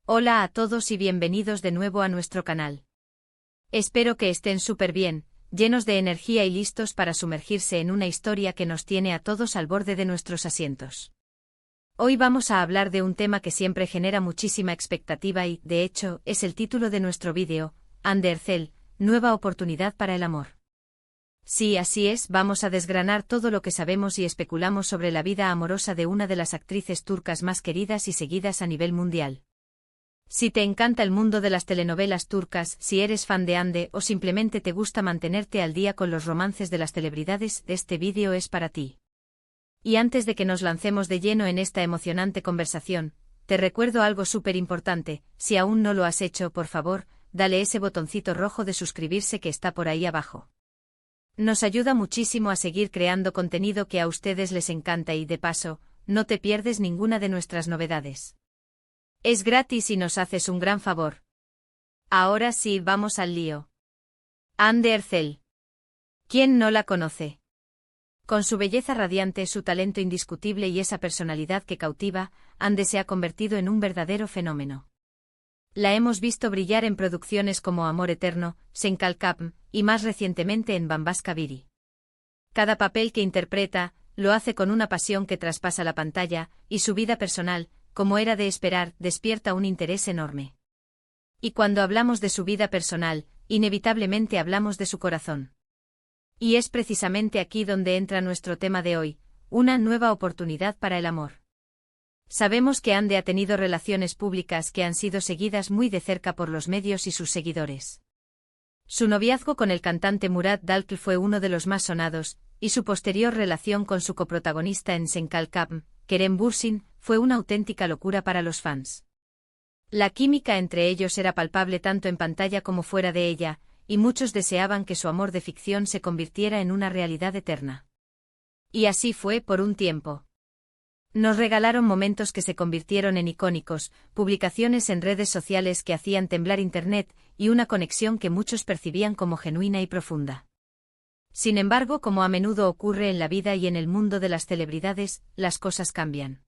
Hola a todos y bienvenidos de nuevo a nuestro canal. Espero que estén súper bien, llenos de energía y listos para sumergirse en una historia que nos tiene a todos al borde de nuestros asientos. Hoy vamos a hablar de un tema que siempre genera muchísima expectativa y, de hecho, es el título de nuestro vídeo, Hande Erçel, nueva oportunidad para el amor. Sí, así es, vamos a desgranar todo lo que sabemos y especulamos sobre la vida amorosa de una de las actrices turcas más queridas y seguidas a nivel mundial. Si te encanta el mundo de las telenovelas turcas, si eres fan de Hande o simplemente te gusta mantenerte al día con los romances de las celebridades, este vídeo es para ti. Y antes de que nos lancemos de lleno en esta emocionante conversación, te recuerdo algo súper importante: si aún no lo has hecho, por favor, dale ese botoncito rojo de suscribirse que está por ahí abajo. Nos ayuda muchísimo a seguir creando contenido que a ustedes les encanta y, de paso, no te pierdes ninguna de nuestras novedades. Es gratis y nos haces un gran favor. Ahora sí, vamos al lío. Hande Erçel. ¿Quién no la conoce? Con su belleza radiante, su talento indiscutible y esa personalidad que cautiva, Hande se ha convertido en un verdadero fenómeno. La hemos visto brillar en producciones como Amor Eterno, Sen Kalkapm, y más recientemente en Bambaşka Biri. Cada papel que interpreta, lo hace con una pasión que traspasa la pantalla, y su vida personal, como era de esperar, despierta un interés enorme. Y cuando hablamos de su vida personal, inevitablemente hablamos de su corazón. Y es precisamente aquí donde entra nuestro tema de hoy, una nueva oportunidad para el amor. Sabemos que Hande ha tenido relaciones públicas que han sido seguidas muy de cerca por los medios y sus seguidores. Su noviazgo con el cantante Murat Dalkılıç fue uno de los más sonados, y su posterior relación con su coprotagonista en Sen Kalkapm, Kerem Bürsin, fue una auténtica locura para los fans. La química entre ellos era palpable tanto en pantalla como fuera de ella, y muchos deseaban que su amor de ficción se convirtiera en una realidad eterna. Y así fue por un tiempo. Nos regalaron momentos que se convirtieron en icónicos, publicaciones en redes sociales que hacían temblar Internet, y una conexión que muchos percibían como genuina y profunda. Sin embargo, como a menudo ocurre en la vida y en el mundo de las celebridades, las cosas cambian.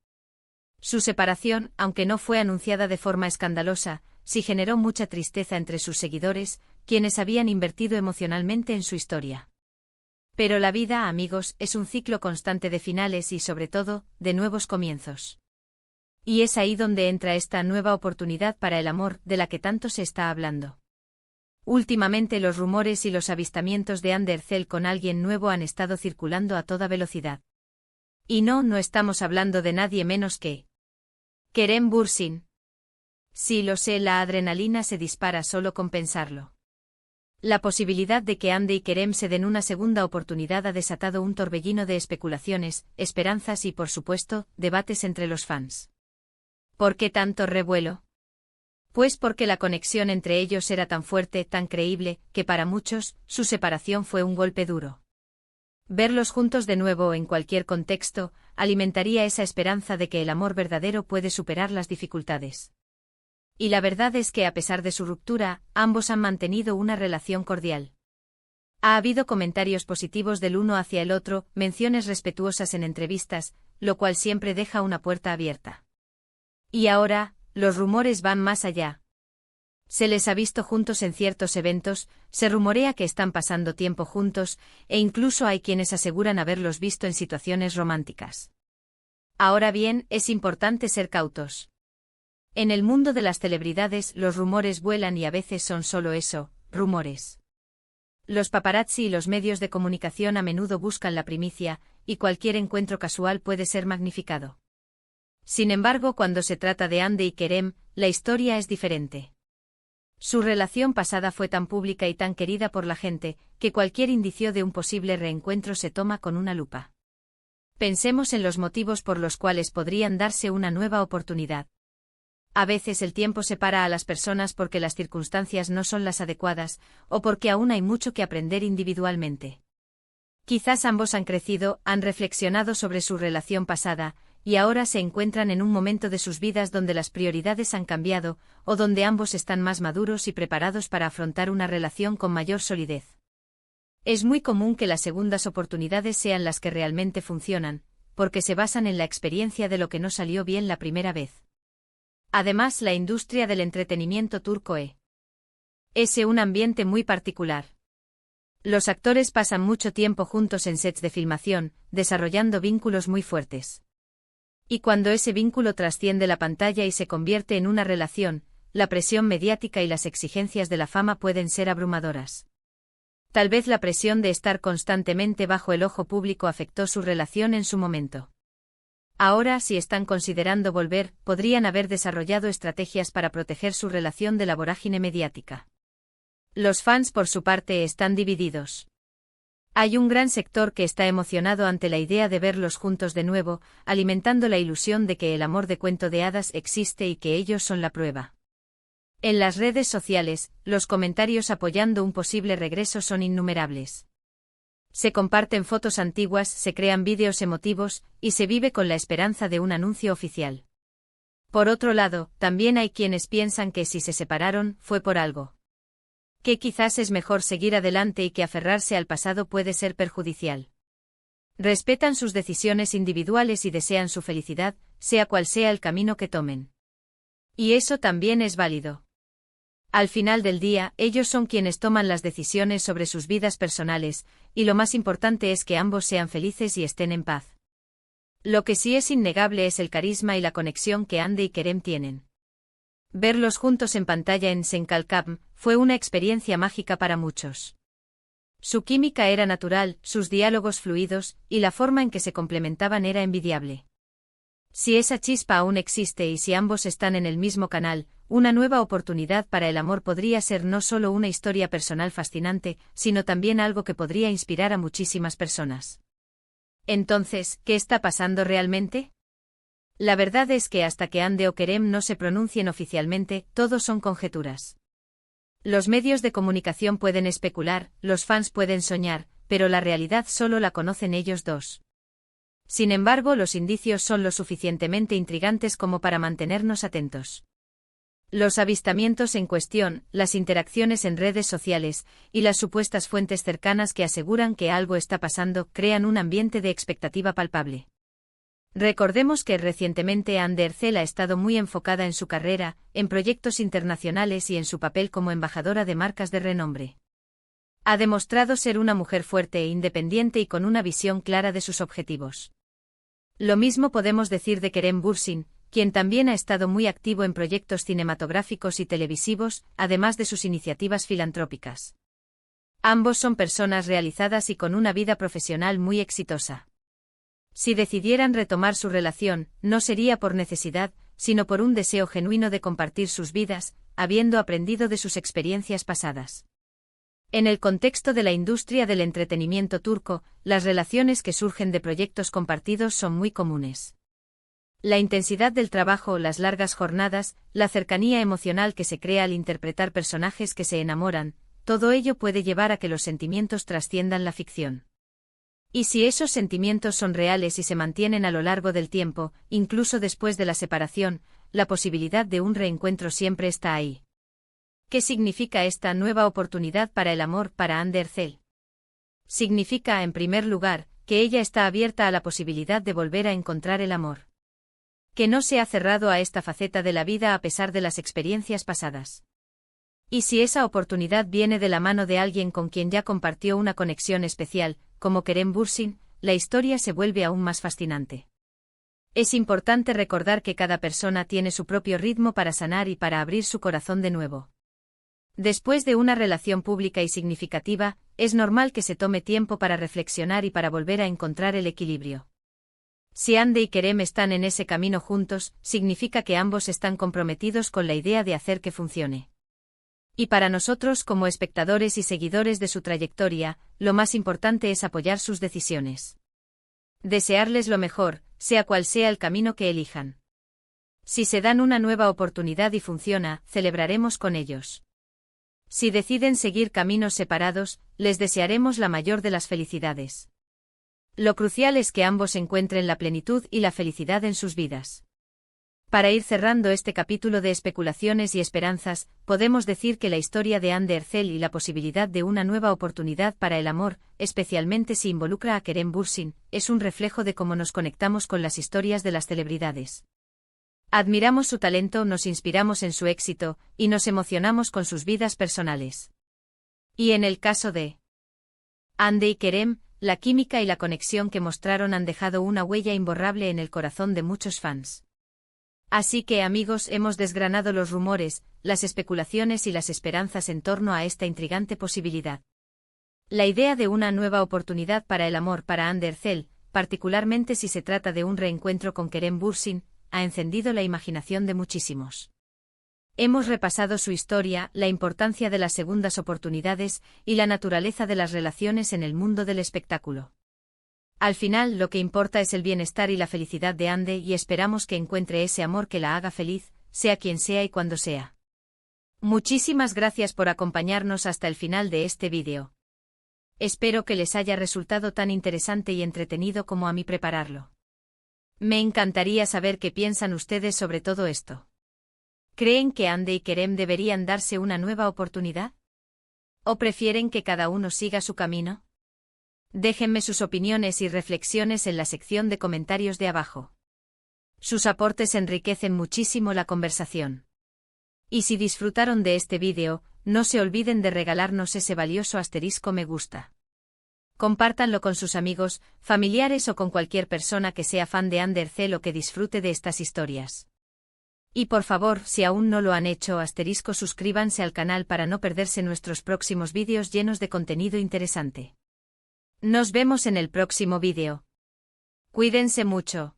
Su separación, aunque no fue anunciada de forma escandalosa, sí generó mucha tristeza entre sus seguidores, quienes habían invertido emocionalmente en su historia. Pero la vida, amigos, es un ciclo constante de finales y, sobre todo, de nuevos comienzos. Y es ahí donde entra esta nueva oportunidad para el amor, de la que tanto se está hablando. Últimamente los rumores y los avistamientos de Hande Erçel con alguien nuevo han estado circulando a toda velocidad. Y no estamos hablando de nadie menos que Kerem Bürsin. Sí, lo sé, la adrenalina se dispara solo con pensarlo. La posibilidad de que Hande y Kerem se den una segunda oportunidad ha desatado un torbellino de especulaciones, esperanzas y, por supuesto, debates entre los fans. ¿Por qué tanto revuelo? Pues porque la conexión entre ellos era tan fuerte, tan creíble, que para muchos, su separación fue un golpe duro. Verlos juntos de nuevo en cualquier contexto, alimentaría esa esperanza de que el amor verdadero puede superar las dificultades. Y la verdad es que a pesar de su ruptura, ambos han mantenido una relación cordial. Ha habido comentarios positivos del uno hacia el otro, menciones respetuosas en entrevistas, lo cual siempre deja una puerta abierta. Y ahora, los rumores van más allá. Se les ha visto juntos en ciertos eventos, se rumorea que están pasando tiempo juntos, e incluso hay quienes aseguran haberlos visto en situaciones románticas. Ahora bien, es importante ser cautos. En el mundo de las celebridades, los rumores vuelan y a veces son solo eso, rumores. Los paparazzi y los medios de comunicación a menudo buscan la primicia, y cualquier encuentro casual puede ser magnificado. Sin embargo, cuando se trata de Hande y Kerem, la historia es diferente. Su relación pasada fue tan pública y tan querida por la gente, que cualquier indicio de un posible reencuentro se toma con una lupa. Pensemos en los motivos por los cuales podrían darse una nueva oportunidad. A veces el tiempo separa a las personas porque las circunstancias no son las adecuadas, o porque aún hay mucho que aprender individualmente. Quizás ambos han crecido, han reflexionado sobre su relación pasada, y ahora se encuentran en un momento de sus vidas donde las prioridades han cambiado, o donde ambos están más maduros y preparados para afrontar una relación con mayor solidez. Es muy común que las segundas oportunidades sean las que realmente funcionan, porque se basan en la experiencia de lo que no salió bien la primera vez. Además, la industria del entretenimiento turco es un ambiente muy particular. Los actores pasan mucho tiempo juntos en sets de filmación, desarrollando vínculos muy fuertes. Y cuando ese vínculo trasciende la pantalla y se convierte en una relación, la presión mediática y las exigencias de la fama pueden ser abrumadoras. Tal vez la presión de estar constantemente bajo el ojo público afectó su relación en su momento. Ahora, si están considerando volver, podrían haber desarrollado estrategias para proteger su relación de la vorágine mediática. Los fans, por su parte, están divididos. Hay un gran sector que está emocionado ante la idea de verlos juntos de nuevo, alimentando la ilusión de que el amor de cuento de hadas existe y que ellos son la prueba. En las redes sociales, los comentarios apoyando un posible regreso son innumerables. Se comparten fotos antiguas, se crean vídeos emotivos, y se vive con la esperanza de un anuncio oficial. Por otro lado, también hay quienes piensan que si se separaron, fue por algo. Que quizás es mejor seguir adelante y que aferrarse al pasado puede ser perjudicial. Respetan sus decisiones individuales y desean su felicidad, sea cual sea el camino que tomen. Y eso también es válido. Al final del día, ellos son quienes toman las decisiones sobre sus vidas personales, y lo más importante es que ambos sean felices y estén en paz. Lo que sí es innegable es el carisma y la conexión que Hande y Kerem tienen. Verlos juntos en pantalla en Senkalkam fue una experiencia mágica para muchos. Su química era natural, sus diálogos fluidos, y la forma en que se complementaban era envidiable. Si esa chispa aún existe y si ambos están en el mismo canal, una nueva oportunidad para el amor podría ser no solo una historia personal fascinante, sino también algo que podría inspirar a muchísimas personas. Entonces, ¿qué está pasando realmente? La verdad es que hasta que Hande o Kerem no se pronuncien oficialmente, todo son conjeturas. Los medios de comunicación pueden especular, los fans pueden soñar, pero la realidad solo la conocen ellos dos. Sin embargo, los indicios son lo suficientemente intrigantes como para mantenernos atentos. Los avistamientos en cuestión, las interacciones en redes sociales, y las supuestas fuentes cercanas que aseguran que algo está pasando, crean un ambiente de expectativa palpable. Recordemos que recientemente Hande Erçel ha estado muy enfocada en su carrera, en proyectos internacionales y en su papel como embajadora de marcas de renombre. Ha demostrado ser una mujer fuerte e independiente y con una visión clara de sus objetivos. Lo mismo podemos decir de Kerem Bürsin, quien también ha estado muy activo en proyectos cinematográficos y televisivos, además de sus iniciativas filantrópicas. Ambos son personas realizadas y con una vida profesional muy exitosa. Si decidieran retomar su relación, no sería por necesidad, sino por un deseo genuino de compartir sus vidas, habiendo aprendido de sus experiencias pasadas. En el contexto de la industria del entretenimiento turco, las relaciones que surgen de proyectos compartidos son muy comunes. La intensidad del trabajo, las largas jornadas, la cercanía emocional que se crea al interpretar personajes que se enamoran, todo ello puede llevar a que los sentimientos trasciendan la ficción. Y si esos sentimientos son reales y se mantienen a lo largo del tiempo, incluso después de la separación, la posibilidad de un reencuentro siempre está ahí. ¿Qué significa esta nueva oportunidad para el amor para Hande Erçel? Significa, en primer lugar, que ella está abierta a la posibilidad de volver a encontrar el amor. Que no se ha cerrado a esta faceta de la vida a pesar de las experiencias pasadas. Y si esa oportunidad viene de la mano de alguien con quien ya compartió una conexión especial, como Kerem Bürsin, la historia se vuelve aún más fascinante. Es importante recordar que cada persona tiene su propio ritmo para sanar y para abrir su corazón de nuevo. Después de una relación pública y significativa, es normal que se tome tiempo para reflexionar y para volver a encontrar el equilibrio. Si Hande y Kerem están en ese camino juntos, significa que ambos están comprometidos con la idea de hacer que funcione. Y para nosotros como espectadores y seguidores de su trayectoria, lo más importante es apoyar sus decisiones. Desearles lo mejor, sea cual sea el camino que elijan. Si se dan una nueva oportunidad y funciona, celebraremos con ellos. Si deciden seguir caminos separados, les desearemos la mayor de las felicidades. Lo crucial es que ambos encuentren la plenitud y la felicidad en sus vidas. Para ir cerrando este capítulo de especulaciones y esperanzas, podemos decir que la historia de Hande Erçel y la posibilidad de una nueva oportunidad para el amor, especialmente si involucra a Kerem Bürsin, es un reflejo de cómo nos conectamos con las historias de las celebridades. Admiramos su talento, nos inspiramos en su éxito, y nos emocionamos con sus vidas personales. Y en el caso de Hande y Kerem, la química y la conexión que mostraron han dejado una huella imborrable en el corazón de muchos fans. Así que, amigos, hemos desgranado los rumores, las especulaciones y las esperanzas en torno a esta intrigante posibilidad. La idea de una nueva oportunidad para el amor para Hande Erçel, particularmente si se trata de un reencuentro con Kerem Bürsin, ha encendido la imaginación de muchísimos. Hemos repasado su historia, la importancia de las segundas oportunidades y la naturaleza de las relaciones en el mundo del espectáculo. Al final, lo que importa es el bienestar y la felicidad de Hande y esperamos que encuentre ese amor que la haga feliz, sea quien sea y cuando sea. Muchísimas gracias por acompañarnos hasta el final de este vídeo. Espero que les haya resultado tan interesante y entretenido como a mí prepararlo. Me encantaría saber qué piensan ustedes sobre todo esto. ¿Creen que Hande y Kerem deberían darse una nueva oportunidad? ¿O prefieren que cada uno siga su camino? Déjenme sus opiniones y reflexiones en la sección de comentarios de abajo. Sus aportes enriquecen muchísimo la conversación. Y si disfrutaron de este vídeo, no se olviden de regalarnos ese valioso asterisco me gusta. Compártanlo con sus amigos, familiares o con cualquier persona que sea fan de Hande Erçel o que disfrute de estas historias. Y por favor, si aún no lo han hecho, suscríbanse al canal para no perderse nuestros próximos vídeos llenos de contenido interesante. Nos vemos en el próximo vídeo. Cuídense mucho.